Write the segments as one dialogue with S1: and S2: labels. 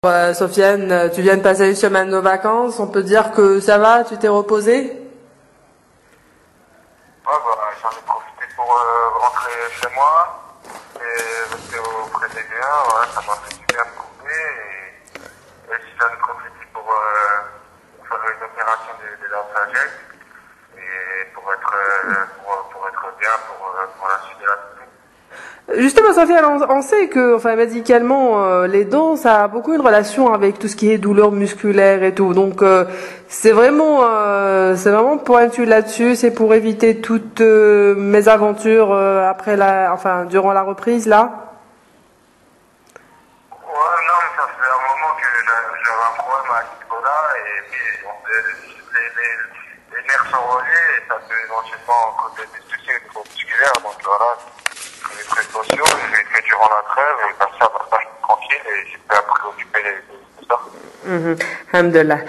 S1: Sofiane, tu viens de passer une semaine de vacances, on peut dire que ça va, tu t'es reposé?
S2: Ouais, j'en ai profité pour rentrer chez moi et rester auprès des liens. Ouais, ça m'a fait du bien de couper et j'en ai profité pour faire une opération des dents de sagesse et pour être bien pour la suite de la semaine.
S1: Justement, Sofiane, on sait que, enfin, médicalement, les dents, ça a beaucoup une relation avec tout ce qui est douleur musculaire et tout. Donc, c'est vraiment pointu là-dessus. C'est pour éviter toutes mes aventures durant la reprise là.
S2: Ouais, non, mais ça faisait un moment que j'avais un problème à ce niveau-là et puis les nerfs sont reliés et ça peut éventuellement causer des soucis au niveau musculaire. Donc voilà, les précautions, j'ai fait durant la trêve et comme ça, je suis tranquille et j'ai pu préoccuper tout ça.
S1: Alhamdulillah.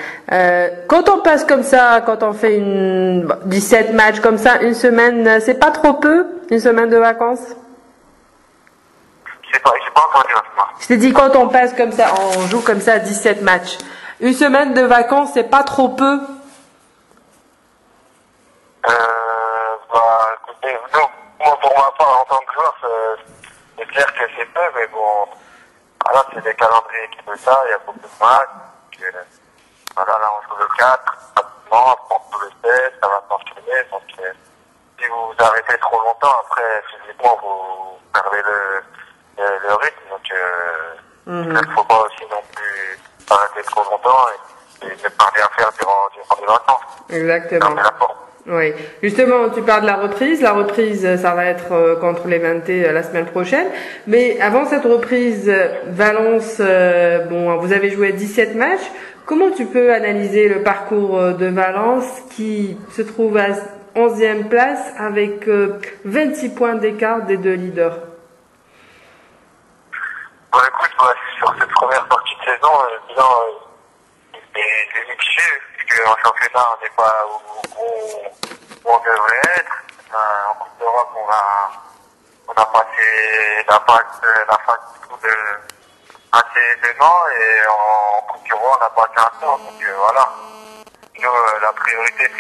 S1: Quand on passe comme ça, quand on fait 17 matchs comme ça, une semaine, c'est pas trop peu, une semaine de vacances?
S2: J'ai pas entendu maintenant.
S1: Je t'ai dit, quand on passe comme ça, on joue comme ça 17 matchs. Une semaine de vacances, c'est pas trop peu?
S2: Écoutez, non, moi pour ma part en tant que joueur, c'est clair que c'est peu, mais bon, voilà, c'est des calendriers qui veulent ça, il y a beaucoup de matchs. Voilà, là on joue le 4, rapidement, après on joue le 16, ça va s'enchaîner, donc si vous vous arrêtez trop longtemps, après physiquement vous perdez le rythme, donc il ne faut pas aussi non plus s'arrêter trop longtemps et ne pas rien faire durant les vacances.
S1: Exactement. Oui. Justement, tu parles de la reprise. La reprise, ça va être contre les 20 la semaine prochaine. Mais avant cette reprise, Valence, vous avez joué 17 matchs. Comment tu peux analyser le parcours de Valence qui se trouve à 11e place avec 26 points d'écart des deux leaders?
S2: Bon, écoute, sur cette première partie de saison, le bilan est mitigé, puisqu'en championnat, on n'est pas où on devrait être. En Coupe d'Europe, on a passé la phase du coup assez aisément, et en Coupe du Roi, on n'a pas passé un tour. Donc voilà. Nous, la priorité,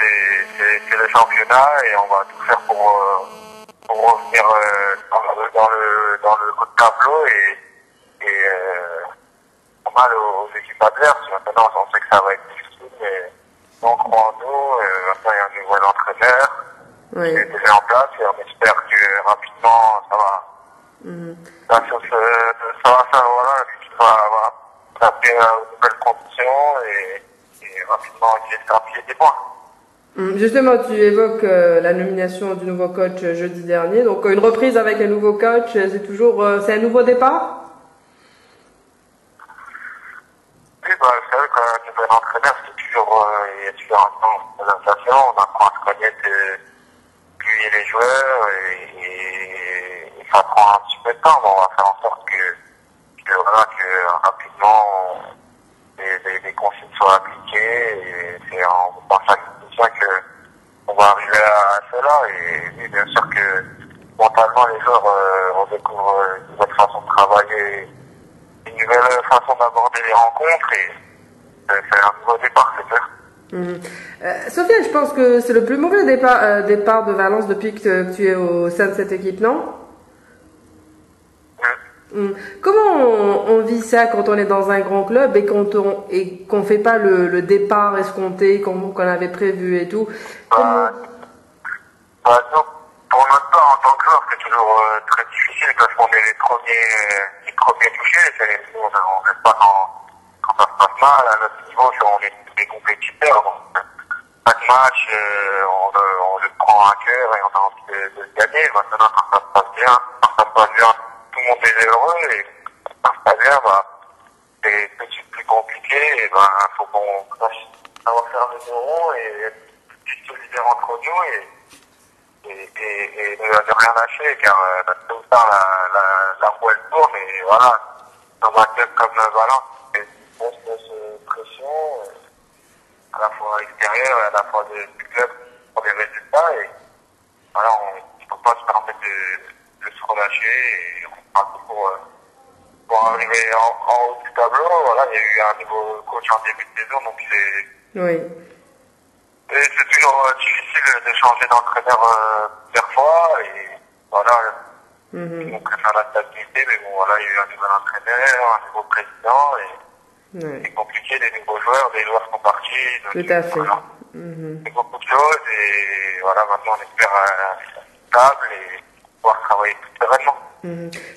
S2: c'est le championnat, et on va tout faire pour revenir dans le haut de tableau et pas mal aux équipes adverses. Maintenant, on sait que ça va être difficile, mais on croit en nous. Maintenant, il y a un nouvel entraîneur qui est déjà en place et on espère que rapidement, ça va faire, voilà, l'équipe va s'adapter aux nouvelles conditions et rapidement essayer de faire pied des points.
S1: Justement, tu évoques la nomination du nouveau coach jeudi dernier. Donc, une reprise avec un nouveau coach, c'est un nouveau départ?
S2: Oui, vous savez qu'un nouvel entraîneur, il y a toujours un temps de présentation, on apprend à se connaître lui et les joueurs, et ça prend un petit peu de temps, mais on va faire en sorte que rapidement, les consignes soient appliquées, et c'est en pensant qu'on va arriver à cela, et oui, bien sûr que mentalement, les joueurs redécouvrent une nouvelle façon de travailler, une nouvelle façon d'aborder les rencontres, et c'est un nouveau départ, c'est clair.
S1: Sofiane, je pense que c'est le plus mauvais départ de Valence depuis que tu es au sein de cette équipe, non? Comment on vit ça quand on est dans un grand club et qu'on fait pas le départ escompté qu'on avait prévu et tout?
S2: Donc, pour notre part, en tant que joueur, c'est toujours très difficile parce qu'on est les premiers touchés. Nous, on reste pas quand ça se passe mal. À notre niveau, on est des compétiteurs. Donc, chaque match, on le prend à cœur et on a envie de le gagner. Maintenant, quand ça se passe bien, tout le monde est heureux, et quand ça se passe bien, c'est peut-être plus compliqué, et faut qu'on sache savoir faire le dos rond et être plus solidaire entre nous et ne rien lâcher, car tôt ou tard la roue elle tourne, et voilà, dans un club comme Valence, c'est une grosse pression, à la fois extérieure et à la fois du club pour les résultats, et voilà, il ne faut pas se permettre de se relâcher, et on fera tout pour arriver en haut du tableau. Voilà, il y a eu un nouveau coach en début de saison, donc c'est toujours difficile de changer d'entraîneur plusieurs fois. Et voilà, on préfère la stabilité, mais bon, voilà, il y a eu un nouvel entraîneur, un nouveau président, et c'est compliqué, des nouveaux joueurs, des joueurs sont partis. Donc,
S1: tout à fait.
S2: Voilà. C'est beaucoup de choses, et voilà, maintenant on espère stable et pouvoir travailler plus sereinement.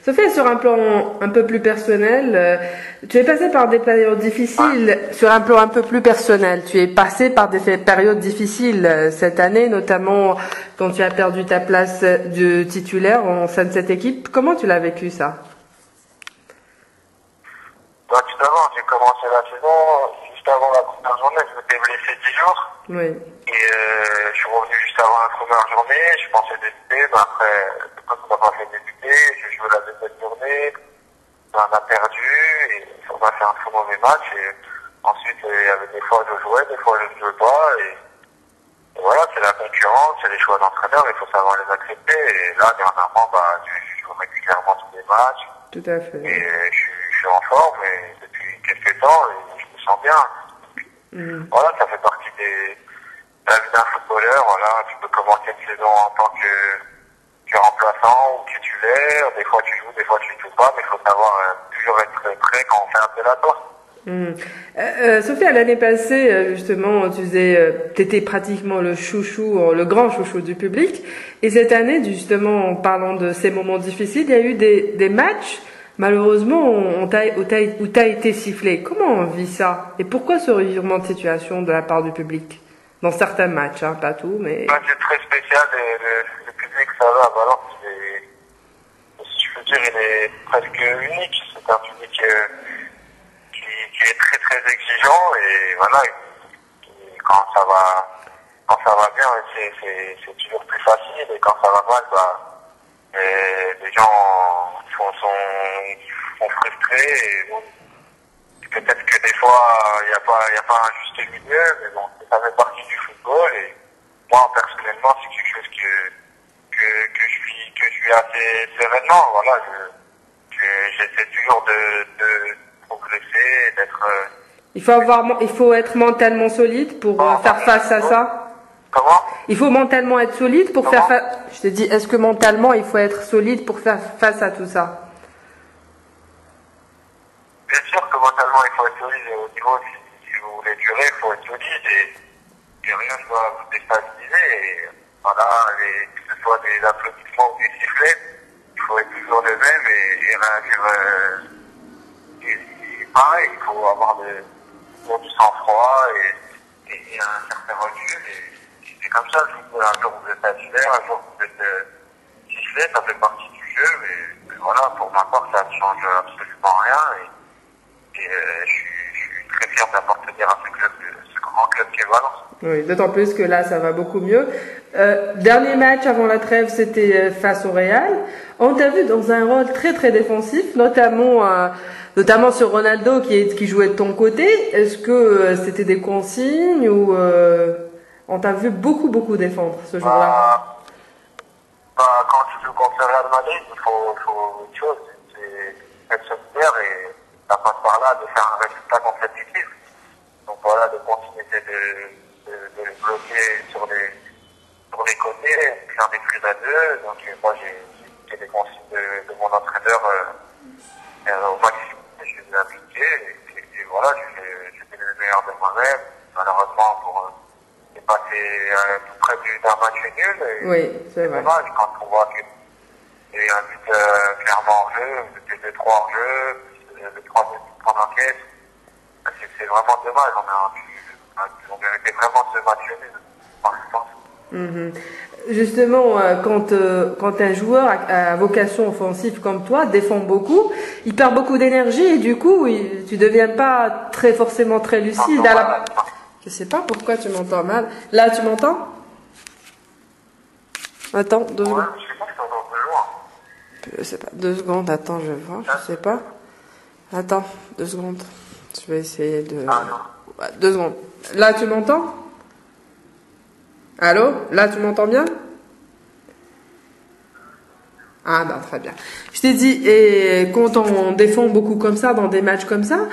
S1: Sophie, sur un plan un peu plus personnel, tu es passé par des périodes difficiles. Sur un plan un peu plus personnel, tu es passé par des périodes difficiles cette année, notamment quand tu as perdu ta place de titulaire en sein de cette équipe. Comment tu l'as vécu ça?
S2: Tout d'abord, j'ai commencé la saison, juste avant la première journée, je m'étais blessé 10 jours.
S1: Oui.
S2: Et je suis revenu juste avant la première journée, je pensais débuter, mais après, on n'a pas fait débuter, j'ai joué la deuxième journée, on a perdu, et on a fait un très mauvais match, et ensuite, il y avait des fois je jouais, des fois je ne jouais pas, et voilà, c'est la concurrence, c'est les choix d'entraîneur, il faut savoir les accepter, et là, dernièrement, je joue régulièrement tous les matchs.
S1: Tout à fait.
S2: Et je suis en forme, et depuis quelques temps, et je me sens bien. Voilà, ça fait partie de la vie d'un footballeur. Voilà, tu peux commencer une saison en tant que remplaçant ou titulaire. Des fois tu joues, des fois tu ne joues pas, mais il faut savoir toujours être prêt quand on fait appel à toi.
S1: Sophie, l'année passée, justement, t'étais pratiquement le chouchou, le grand chouchou du public. Et cette année, justement, en parlant de ces moments difficiles, il y a eu des matchs, malheureusement, où t'as été sifflé. Comment on vit ça? Et pourquoi ce revirement de situation de la part du public? Dans certains matchs, hein, pas tout, mais...
S2: C'est très spécial, le public, ça va, voilà, si je peux dire, il est presque unique. C'est un public qui est très très exigeant, et voilà, quand ça va bien, c'est toujours plus facile, et quand ça va mal, les gens sont frustrés, et bon, peut-être que des fois il n'y a pas un juste milieu, mais bon, ça fait partie du football, et moi personnellement c'est quelque chose que je vis assez sereinement. Voilà, j'essaie toujours de progresser, d'être...
S1: Il faut être mentalement solide pour faire face à ça.
S2: Comment?
S1: Il faut mentalement être solide pour faire face... Je te dis, est-ce que mentalement il faut être solide pour faire face à tout ça?
S2: Bien sûr que mentalement il faut être solide, et au niveau, si vous voulez durer, il faut être solide, et rien ne doit vous déstabiliser, et voilà, que ce soit des applaudissements ou des sifflets, il faut être toujours le même, et réagir pareil, il faut avoir du sang-froid, et un certain recul, et c'est comme ça, un jour vous êtes titulaire, un jour vous êtes sifflé, ça fait partie du jeu, mais voilà, pour ma part, ça ne change absolument rien, et je suis très fier d'appartenir à ce grand club qui est Valence.
S1: Oui, d'autant plus que là, ça va beaucoup mieux. Dernier match avant la trêve, c'était face au Real. On t'a vu dans un rôle très très défensif, notamment sur Ronaldo qui jouait de ton côté. Est-ce que c'était des consignes ou on t'a vu beaucoup défendre ce jour-là?
S2: Quand tu joues contre le Real Madrid, il faut une chose, c'est être solidaire, et ça passe par là de faire un résultat compétitif. Donc voilà, de continuer de les bloquer sur les côtés, faire des prises à deux. Donc moi j'ai des consignes de mon entraîneur au maximum, je les ai appliquées, et voilà, j'ai fait le meilleur de moi-même. Malheureusement, j'ai passé tout près d'un match nul.
S1: Oui, c'est vrai.
S2: Dommage quand on voit qu'il y a eu un but clairement en jeu, c'était 2-3 en jeu, le troisième but en enquête. C'est vraiment dommage, on méritait vraiment ce match nul, par exemple.
S1: Justement, quand un joueur à vocation offensive comme toi défend beaucoup, il perd beaucoup d'énergie, et du coup, tu deviens pas forcément très lucide. Je sais pas pourquoi tu m'entends mal. Là, tu m'entends? Attends, 2 secondes.
S2: Ouais, je sais pas si t'entends de loin.
S1: Je sais pas, 2 secondes, attends, je vois, je sais pas. Attends, 2 secondes. Je vais essayer de...
S2: Ah non.
S1: 2 secondes. Là, tu m'entends? Allô? Là, tu m'entends bien? Ah ben très bien. Je t'ai dit, et quand on défend beaucoup comme ça, dans des matchs comme ça,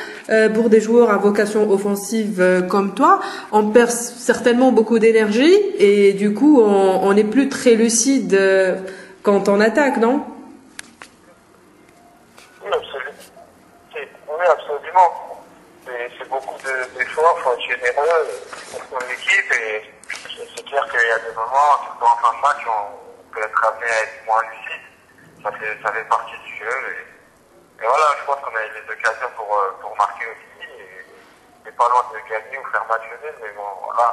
S1: pour des joueurs à vocation offensive comme toi, on perd certainement beaucoup d'énergie et du coup on n'est plus très lucide quand on attaque, non?
S2: Oui, absolument. Oui, absolument. C'est beaucoup d'efforts, il faut être généreux pour son équipe et c'est clair qu'il y a des moments, surtout en fin de match, on peut être amené à être moins lucide. Ça fait partie du jeu et voilà, je pense qu'on a eu des occasions pour marquer aussi et pas loin de gagner ou faire match nul, mais bon, voilà.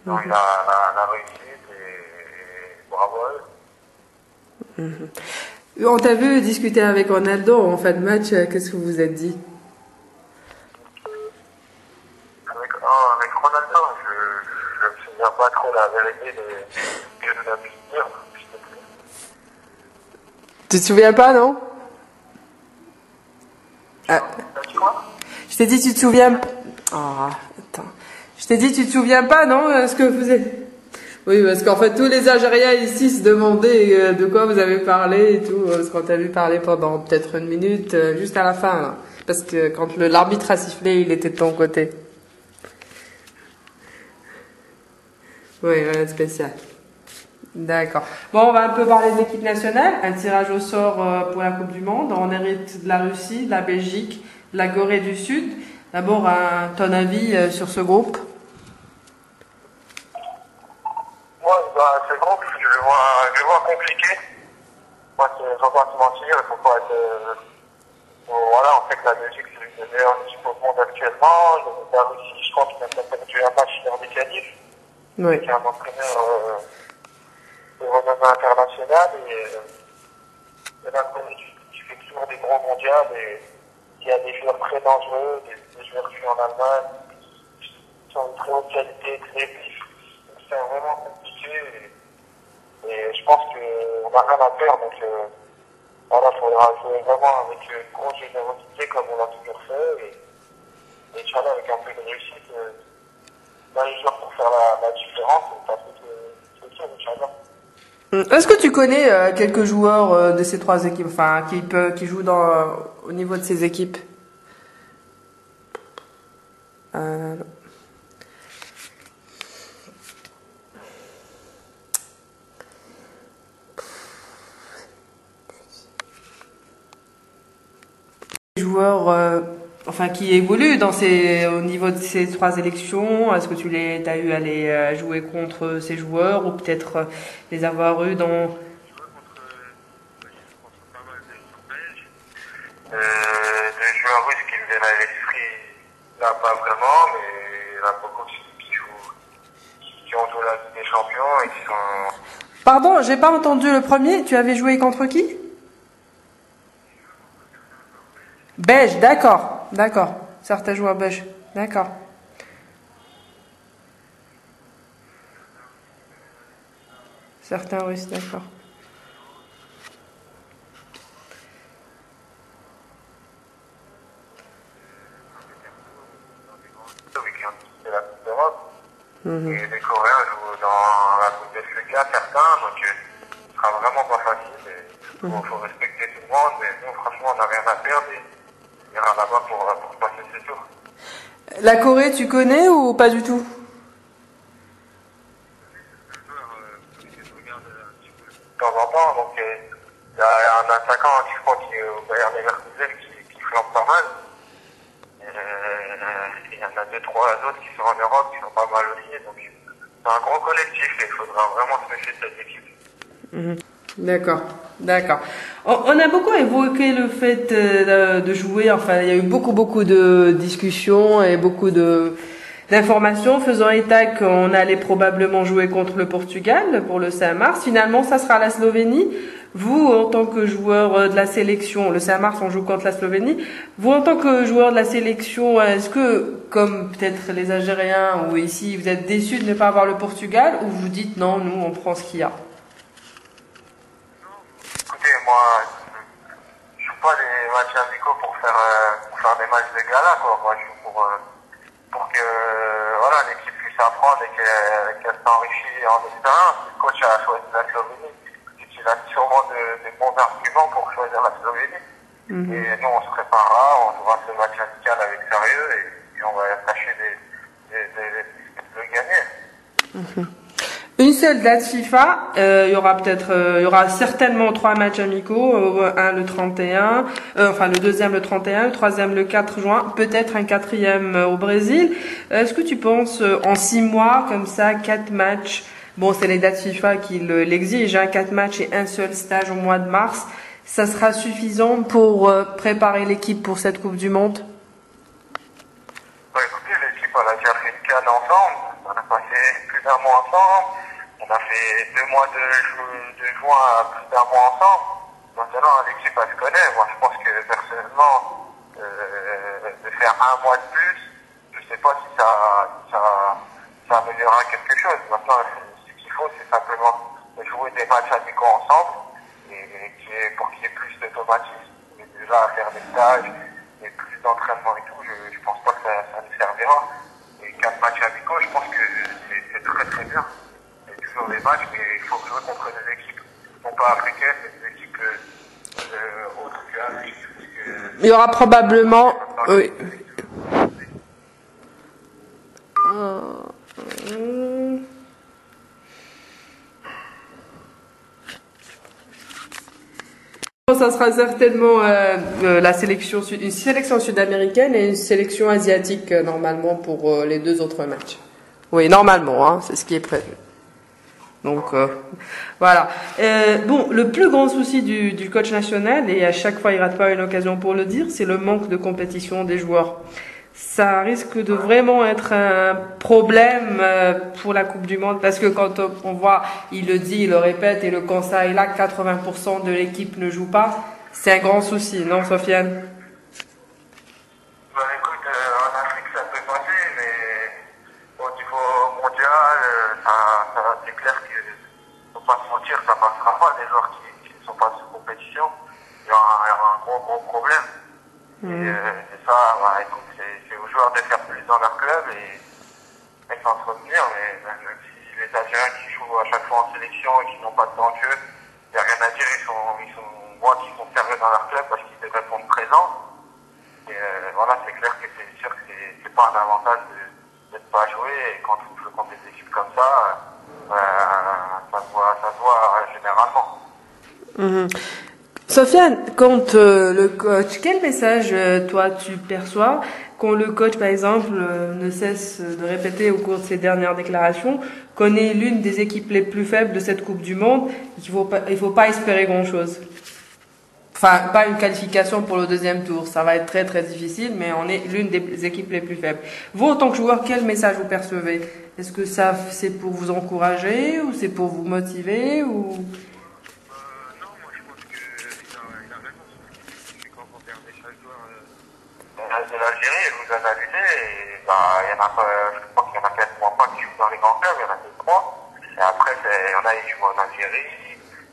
S2: Donc il a la réussite et bravo à eux.
S1: On t'a vu discuter avec Ronaldo en fin de match, qu'est-ce que vous vous êtes dit?
S2: Avec Ronaldo, je me souviens pas trop la vérité de ce que nous a pu dire.
S1: Tu te souviens pas, non? Ah.
S2: T'as dit quoi?
S1: Je t'ai dit, tu te souviens... Ah, attends. Je t'ai dit, tu te souviens pas, non, ce que vous êtes... Oui, parce qu'en fait, tous les Algériens ici se demandaient de quoi vous avez parlé et tout, parce qu'on t'a vu parler pendant peut-être une minute, juste à la fin, là. Parce que quand l'arbitre a sifflé, il était de ton côté. Oui, spécial. D'accord. Bon, on va un peu parler de l'équipe nationale. Un tirage au sort pour la Coupe du Monde. On hérite de la Russie, de la Belgique, de la Corée du Sud. D'abord, ton avis sur ce groupe?
S2: Moi, ce groupe, je le vois compliqué. Moi, faut pas se mentir, il faut pas être... voilà, on sait que la Belgique, c'est l'une des meilleures équipes au monde actuellement. La Russie, je crois qu'il a perdu un match dans des qualifs.
S1: Oui.
S2: Qui est un entraîneur de renommée internationale et la Corée qui fait toujours des gros mondiales et qui a des joueurs très dangereux, des joueurs joués en Allemagne, qui ont une très haute qualité, très vifs. Donc c'est vraiment compliqué et je pense qu'on n'a rien à perdre. Donc voilà, il faudra jouer vraiment avec une grosse générosité comme on l'a toujours fait et Inch'Allah avec un peu de réussite dans les joueurs pour faire la différence et passer ce tour, Inch'Allah.
S1: Est-ce que tu connais quelques joueurs de ces trois équipes, enfin, qui jouent au niveau de ces équipes? Non. Joueurs enfin qui évoluent au niveau de ces trois élections, est-ce que tu as eu à les jouer contre ces joueurs ou peut-être les avoir eu dans...
S2: Des joueurs russes qui me viennent à l'esprit, là pas vraiment, mais il y en a beaucoup qui ont joué la Ligue des Champions et qui sont...
S1: Pardon, j'ai pas entendu le premier, tu avais joué contre qui? Belge, d'accord, d'accord. Certains joueurs belges, d'accord. Certains russes, d'accord.
S2: C'est la Coupe d'Europe. Et les Coréens jouent dans la Bundesliga, certains, donc ce sera vraiment pas facile. Il faut respecter tout le monde, mais nous, franchement, on n'a rien à perdre et on ira là-bas pour passer ces tours.
S1: La Corée, tu connais ou pas du tout?
S2: De temps en temps, donc il y a un attaquant, je crois, qui est au Bayern Leverkusen qui flambe pas mal. Il y en a 2-3 autres qui sont en Europe, qui sont pas mal aussi. Donc c'est un gros collectif et il faudra vraiment se méfier de cette équipe.
S1: D'accord, d'accord. On a beaucoup évoqué le fait de jouer, enfin il y a eu beaucoup de discussions et beaucoup d'informations faisant état qu'on allait probablement jouer contre le Portugal pour le 5 mars. Finalement, ça sera la Slovénie. Vous, en tant que joueur de la sélection, le 5 mars, on joue contre la Slovénie. Vous, en tant que joueur de la sélection, est-ce que, comme peut-être les Algériens ou ici, vous êtes déçus de ne pas avoir le Portugal ou vous dites non, nous, on prend ce qu'il y a?
S2: Écoutez, moi, je joue pas des matchs amicaux pour faire des matchs de gala, quoi. Moi, je joue pour que voilà, l'équipe puisse apprendre et qu'elle s'enrichisse en expérience. Le coach a choisi la Slovénie. il a sûrement de bons arguments pour choisir la Slovénie. Et nous, on se préparera, on jouera ce match amical avec sérieux et on va tâcher de le gagner.
S1: Une seule date FIFA, il y aura certainement 3 matchs amicaux, un le 31, enfin le deuxième le 31, le troisième le 4 juin, peut-être un quatrième au Brésil. Est-ce que tu penses en 6 mois comme ça, 4 matchs, bon c'est les dates FIFA qui l'exigent, 4 matchs et un seul stage au mois de mars, ça sera suffisant pour préparer l'équipe pour cette Coupe du Monde?
S2: Bah écoutez, l'équipe a déjà fait une canne ensemble, on a passé plus d'1 mois ensemble. On a fait 2 mois de juin à plus d'1 mois ensemble. Maintenant, l'équipe, elle se connaît. Moi, je pense que personnellement, de faire 1 mois de plus, je sais pas si ça améliorera quelque chose. Maintenant, ce qu'il faut, c'est simplement jouer des matchs amicaux ensemble et pour qu'il y ait plus d'automatisme. Mais déjà, faire des stages et plus d'entraînement et tout, je pense pas que ça nous servira. Et 4 matchs amicaux, je pense que c'est très très bien. Toujours des matchs, mais il faut jouer contre des équipes non pas africaines, mais des équipes autres qu'africaines.
S1: Il y aura probablement... Oui. Ça sera certainement une sélection sud-américaine et une sélection asiatique normalement pour les 2 autres matchs. Oui, normalement, hein, c'est ce qui est prévu. Donc voilà. Bon, le plus grand souci du coach national, et à chaque fois il rate pas une occasion pour le dire, c'est le manque de compétition des joueurs. Ça risque de vraiment être un problème pour la Coupe du Monde, parce que quand on voit, il le dit, il le répète, et le constat est là, 80% de l'équipe ne joue pas. C'est un grand souci, non, Sofiane?
S2: Bah écoute, en Afrique ça peut passer, mais au niveau mondial, c'est clair que faut pas se mentir, ça passera pas. Des joueurs qui ne sont pas sous compétition, il y aura un gros problème. Et ça, bah, écoute, c'est aux joueurs de faire plus dans leur club et s'entretenir, mais même si les Algériens qui jouent à chaque fois en sélection et qui n'ont pas de temps de jeu, il n'y a rien à dire, on voit qu'ils sont sérieux dans leur club parce qu'ils devraient répondre présent. Et voilà, c'est clair que c'est sûr que c'est pas un avantage de ne pas jouer, et quand on joue contre des équipes comme ça se voit généralement.
S1: Sofiane, quand le coach, quel message toi tu perçois quand le coach par exemple ne cesse de répéter au cours de ses dernières déclarations qu'on est l'une des équipes les plus faibles de cette Coupe du Monde et qu'il faut pas espérer grand chose? Enfin, pas une qualification pour le deuxième tour, ça va être très très difficile, mais on est l'une des équipes les plus faibles. Vous, en tant que joueur, quel message vous percevez? Est-ce que ça c'est pour vous encourager ou c'est pour vous motiver ou...
S2: De l'Algérie, vous analysez, et bah, il y en a pas, je crois qu'il y en a quasiment pas qui jouent dans les grands clubs, il y en a que 3. Et après, il y en a qui jouent en Algérie,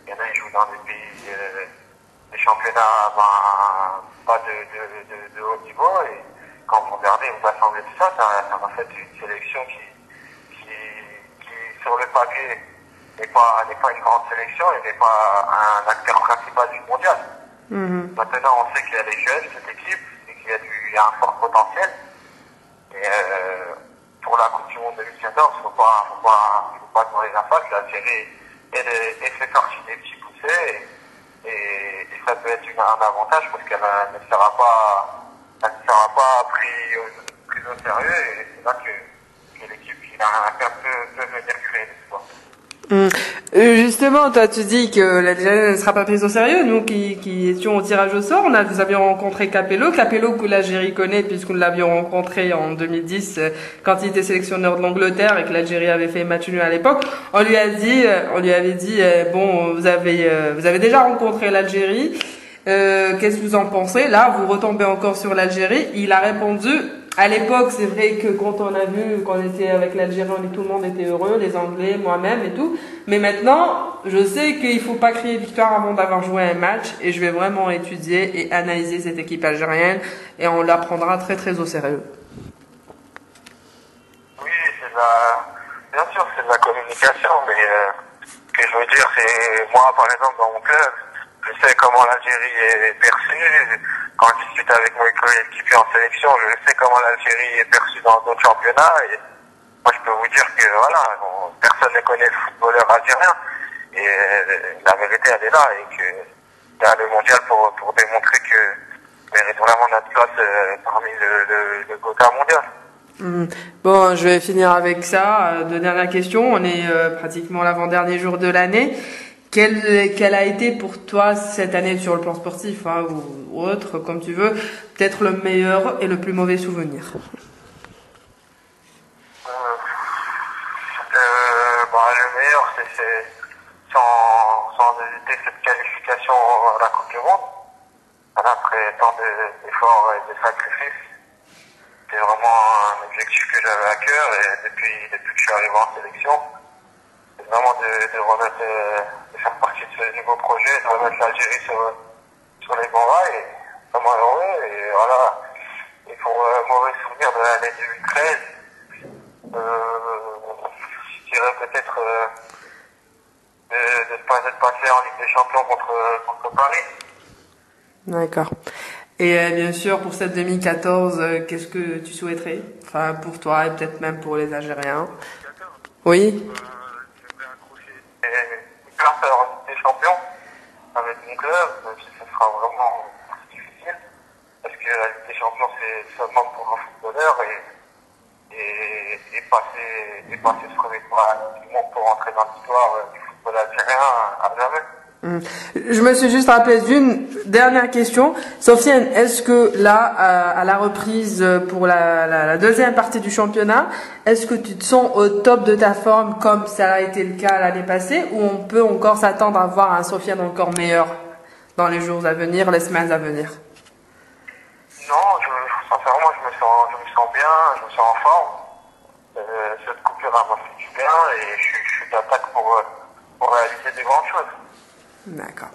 S2: il y en a qui jouent dans des pays, des championnats, pas de haut niveau. Et quand vous regardez, vous assemblez tout ça, ça m'a fait une sélection qui sur le papier, n'est pas une grande sélection et n'est pas un acteur principal du mondial. Maintenant, on sait qu'il y a des jeunes, cette équipe, il y a un fort potentiel. Et pour la Coupe du Monde 2014, faut pas demander la face. L'Algérie fait partie des petits poussés et ça peut être un avantage parce qu'elle ne sera pas pris au sérieux, et c'est là que l'équipe qui a un peut venir créer l'espoir.
S1: Justement, toi tu dis que l'Algérie ne sera pas prise au sérieux. Nous qui étions au tirage au sort, nous avions rencontré Capello que l'Algérie connaît puisque nous l'avions rencontré en 2010 quand il était sélectionneur de l'Angleterre et que l'Algérie avait fait match nul à l'époque. On lui avait dit bon, vous avez déjà rencontré l'Algérie, qu'est-ce que vous en pensez? Là, vous retombez encore sur l'Algérie. Il a répondu. À l'époque, c'est vrai que quand on a vu, quand on était avec l'Algérie, tout le monde était heureux, les Anglais, moi-même et tout. Mais maintenant, je sais qu'il faut pas crier victoire avant d'avoir joué un match, et je vais vraiment étudier et analyser cette équipe algérienne, et on la prendra très très au sérieux.
S2: Oui, bien sûr, c'est de la communication, mais Ce que je veux dire, c'est, moi, par exemple, dans mon club, je sais comment l'Algérie est perçue. Quand je discute avec mes coéquipiers en sélection, je sais comment l'Algérie est perçue dans d'autres championnats. Et moi, je peux vous dire que, voilà, personne ne connaît le footballeur algérien. Et la vérité, elle est là. Et que il y a le mondial pour démontrer que mérite vraiment notre place parmi le quota mondial.
S1: Bon, je vais finir avec ça. Deux dernières questions. On est pratiquement l'avant-dernier jour de l'année. Quelle a été pour toi cette année sur le plan sportif, hein, ou autre, comme tu veux, peut-être le meilleur et le plus mauvais souvenir?
S2: Le meilleur, c'est sans hésiter cette qualification à la Coupe du Monde. Après tant d'efforts et de sacrifices. C'est vraiment un objectif que j'avais à cœur et depuis que je suis arrivé en sélection, c'est vraiment de remettre, de faire partie de ce nouveau projet, de remettre l'Algérie sur les bons rails. Et vraiment heureux. Et voilà. Et pour mauvais souvenir de l'année 2013, je dirais peut-être d'être passé en Ligue des Champions contre Paris.
S1: D'accord. Et bien sûr, pour cette 2014, qu'est-ce que tu souhaiterais? Enfin, pour toi et peut-être même pour les Algériens.
S2: 2014.
S1: Oui.
S2: Je vais accrocher une place en Ligue des Champions avec mon club, même si ce sera vraiment difficile. Parce que la Ligue des Champions, c'est seulement pour un footballeur et passer ce premier pas du monde pour entrer dans l'histoire du football algérien à jamais.
S1: Je me suis juste rappelé d'une dernière question. Sofiane, est-ce que là, à la reprise pour la deuxième partie du championnat, est-ce que tu te sens au top de ta forme comme ça a été le cas l'année passée, ou on peut encore s'attendre à voir un Sofiane encore meilleur dans les jours à venir, les semaines à venir?
S2: Non, sincèrement, je me sens bien, je me sens en forme. Cette coupure m'a fait du bien et je suis d'attaque pour réaliser de grandes choses.
S1: D'accord.